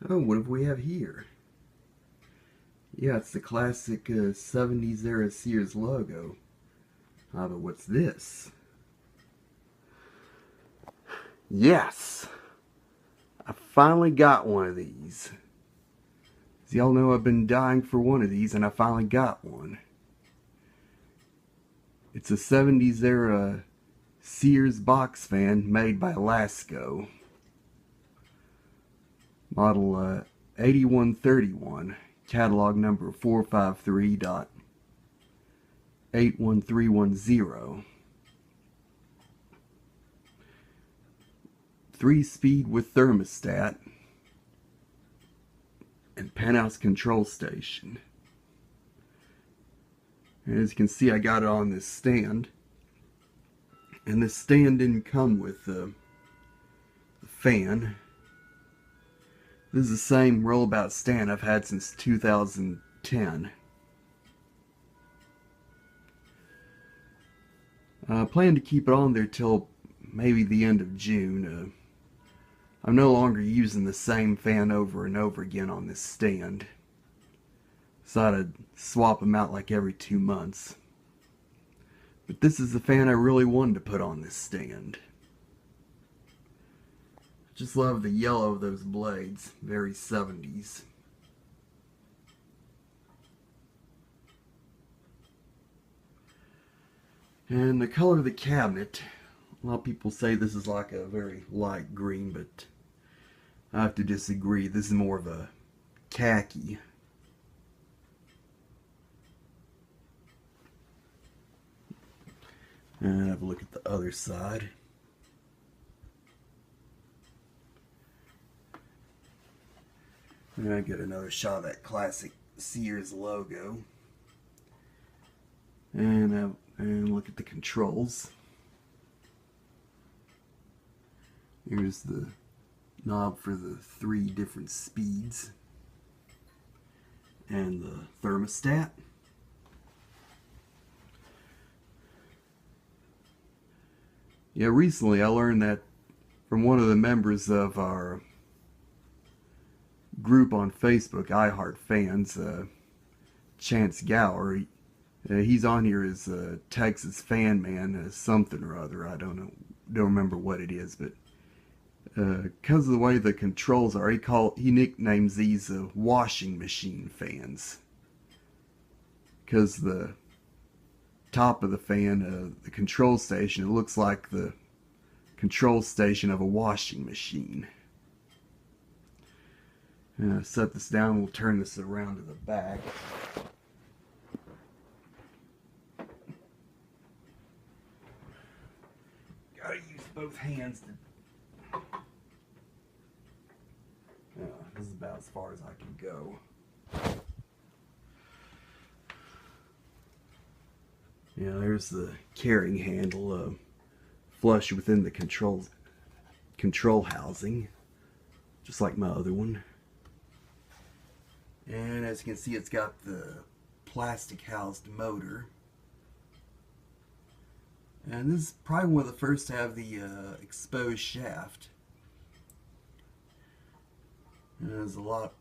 Oh, what do we have here? Yeah, it's the classic 70s era Sears logo. Ah, but what's this? Yes! I finally got one of these. As y'all know, I've been dying for one of these, and I finally got one. It's a 70s era Sears box fan made by Lasko. Model 8131. Catalog number 453.81310. 3-speed with thermostat and penthouse control station. And as you can see, I got it on this stand. And this stand didn't come with the fan. This is the same rollabout stand I've had since 2010. I plan to keep it on there till maybe the end of June. I'm no longer using the same fan over and over again on this stand. So I'd swap them out like every 2 months. But this is the fan I really wanted to put on this stand. Just love the yellow of those blades. Very 70s. And the color of the cabinet, a lot of people say this is like a very light green, but I have to disagree. This is more of a khaki. And have a look at the other side. And I get another shot of that classic Sears logo. And look at the controls. Here's the knob for the 3 different speeds. And the thermostat. Yeah, recently I learned that from one of the members of our group on Facebook, iHeart Fans, Chance Gower. He's on here as Texas Fan Man, something or other. I don't remember what it is, but because of the way the controls are, he nicknames these washing machine fans. Because the top of the fan, the control station, it looks like the control station of a washing machine. Set this down, we'll turn this around to the back. Gotta use both hands to... this is about as far as I can go. Yeah, there's the carrying handle, flush within the control housing, just like my other one. And as you can see, it's got the plastic housed motor. And this is probably one of the first to have the exposed shaft. And as a lot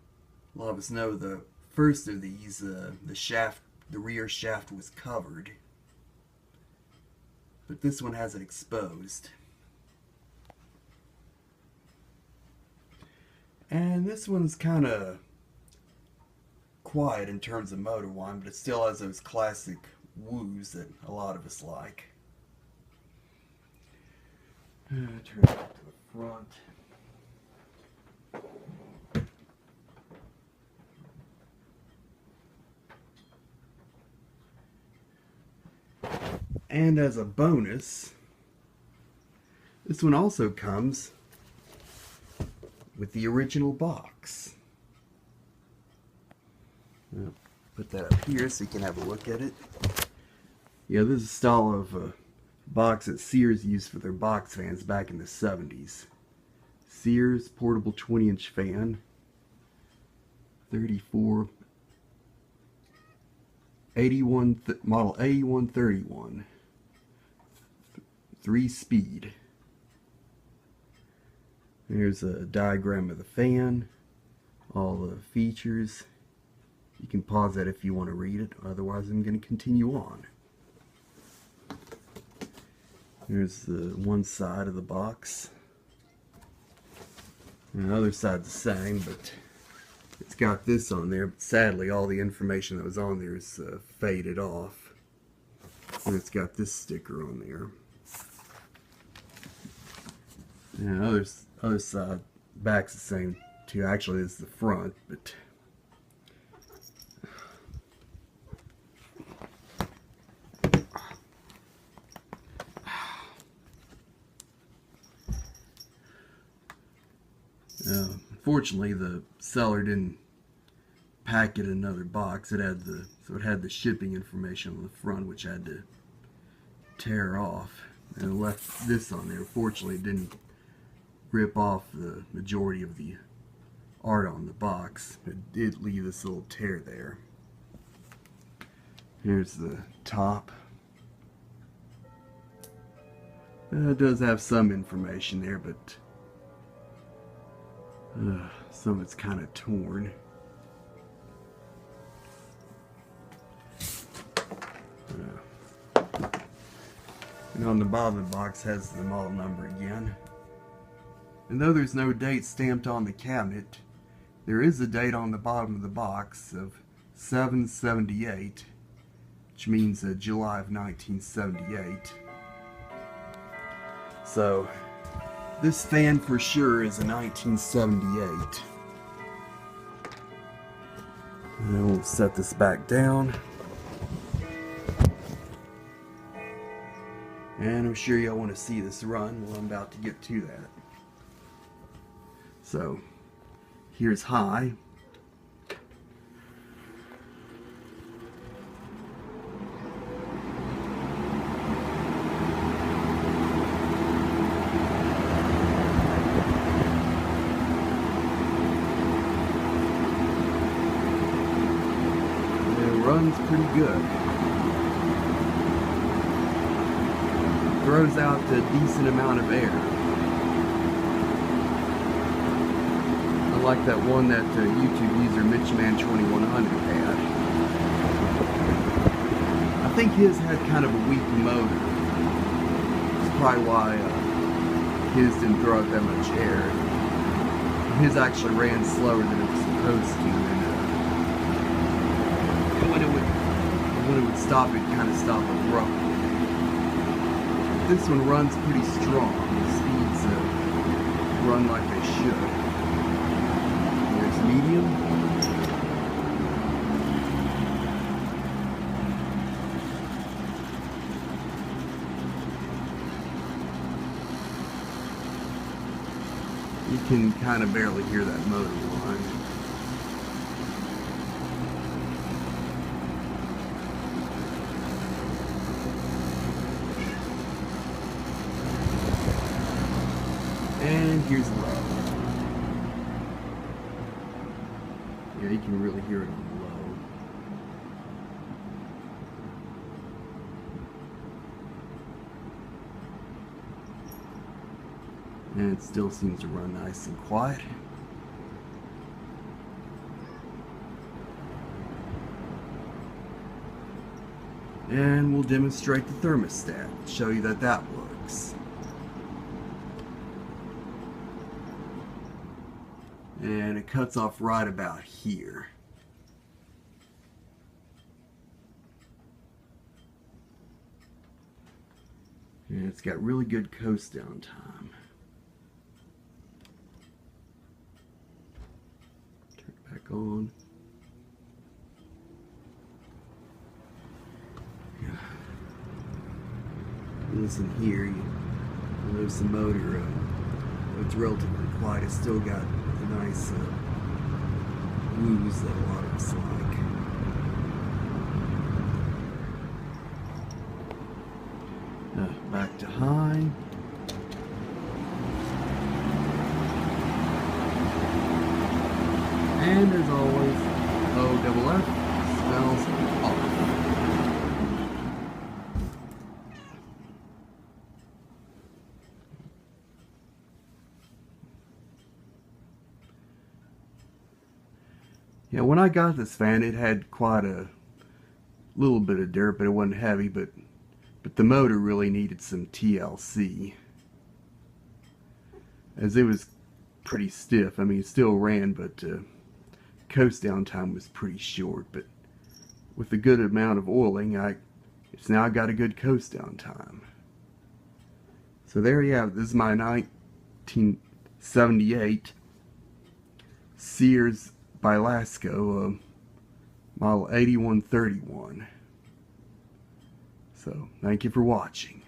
of us know, the first of these, the rear shaft was covered. But this one has it exposed. And this one's kind of quiet in terms of motor whine, but it still has those classic woos that a lot of us like. Turn it back to the front. And as a bonus, this one also comes with the original box. I'll put that up here so you can have a look at it. Yeah, this is a style of box that Sears used for their box fans back in the 70s. Sears portable 20-inch fan, 34, 81, model 8131, 3-speed. There's a diagram of the fan, all the features. You can pause that if you want to read it, otherwise I'm going to continue on. Here's the one side of the box. And the other side's the same, but it's got this on there. But sadly, all the information that was on there is faded off. And it's got this sticker on there. And other side, back's the same too. Actually, it's the front, but unfortunately, the seller didn't pack it in another box. It had the shipping information on the front, which I had to tear off, and it left this on there. Fortunately, it didn't rip off the majority of the art on the box. It did leave this little tear there. Here's the top. It does have some information there, but some of it's kind of torn. And on the bottom of the box has the model number again. And though there's no date stamped on the cabinet, there is a date on the bottom of the box of 7/78, which means July of 1978. So this fan for sure is a 1978. And then we'll set this back down. And I'm sure y'all want to see this run. Well, I'm about to get to that. So, here's high. It runs pretty good. Throws out a decent amount of air. Like that one that YouTube user MitchMan2100 had. I think his had kind of a weak motor. That's probably why his didn't throw out that much air. His actually ran slower than it was supposed to, and when it would stop, it kind of stopped abruptly. This one runs pretty strong. The speeds run like they should. Medium. You can kind of barely hear that motor run. And here's low. Yeah, you can really hear it on the low. And it still seems to run nice and quiet. And we'll demonstrate the thermostat, show you that that works. And it cuts off right about here. And it's got really good coast down time. Turn it back on. Yeah. Listen here, you notice the motor, it's relatively quiet. It's still got the nice wooze that a lot of us like. Back to high. And as always, OFF spells off. Yeah, when I got this fan, it had quite a little bit of dirt, but it wasn't heavy. But the motor really needed some TLC, as it was pretty stiff. I mean, it still ran, but coast down time was pretty short. But with a good amount of oiling, it's now got a good coast down time. So there you have it. This is my 1978 Sears by Lasko, model 8131. So thank you for watching.